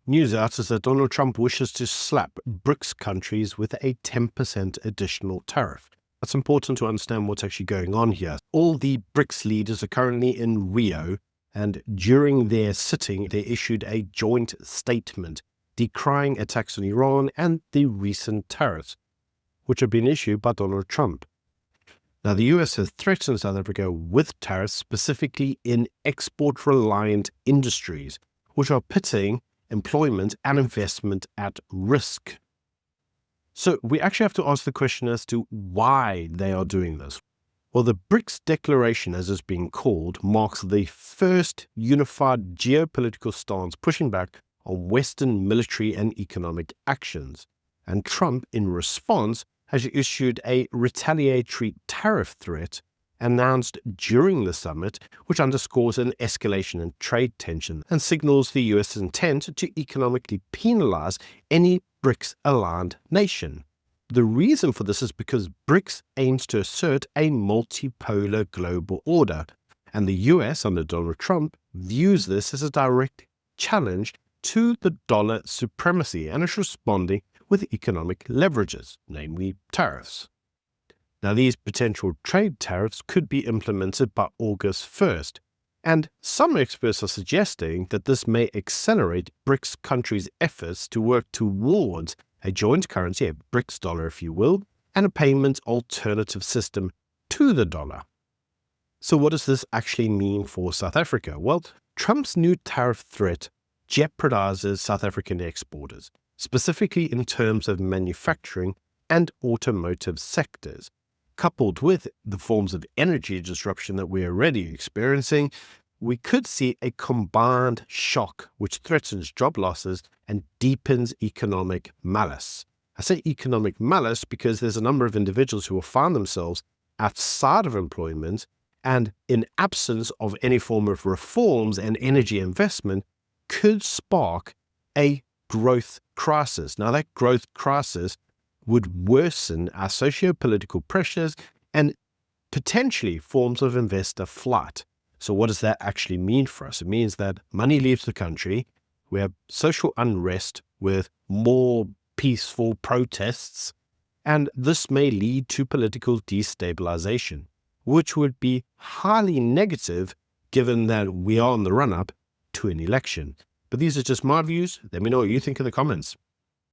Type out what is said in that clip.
News out is that Donald Trump wishes to slap BRICS countries with a 10% additional tariff. It's important to understand what's actually going on here. All the BRICS leaders are currently in Rio, and during their sitting, they issued a joint statement decrying attacks on Iran and the recent tariffs, which have been issued by Donald Trump. Now, the US has threatened South Africa with tariffs specifically in export-reliant industries, which are putting employment and investment at risk. So we actually have to ask the question as to why they are doing this. Well, the BRICS Declaration, as it's being called, marks the first unified geopolitical stance pushing back on Western military and economic actions. And Trump, in response, has issued a retaliatory tariff threat announced during the summit, which underscores an escalation in trade tension and signals the US's intent to economically penalize any BRICS-aligned nation. The reason for this is because BRICS aims to assert a multipolar global order, and the US, under Donald Trump, views this as a direct challenge to the dollar supremacy and is responding with economic leverages, namely tariffs. Now, these potential trade tariffs could be implemented by August 1st, and some experts are suggesting that this may accelerate BRICS countries' efforts to work towards a joint currency, a BRICS dollar if you will, and a payment alternative system to the dollar. So what does this actually mean for South Africa? Well, Trump's new tariff threat jeopardizes South African exporters, specifically in terms of manufacturing and automotive sectors. Coupled with the forms of energy disruption that we're already experiencing, we could see a combined shock which threatens job losses and deepens economic malice. I say economic malice because there's a number of individuals who will find themselves outside of employment, and in absence of any form of reforms and energy investment could spark a growth crisis. Now, that growth crisis would worsen our socio-political pressures and potentially forms of investor flight. So what does that actually mean for us? It means that money leaves the country, we have social unrest with more peaceful protests, and this may lead to political destabilization, which would be highly negative given that we are on the run-up to an election. But these are just my views. Let me know what you think in the comments.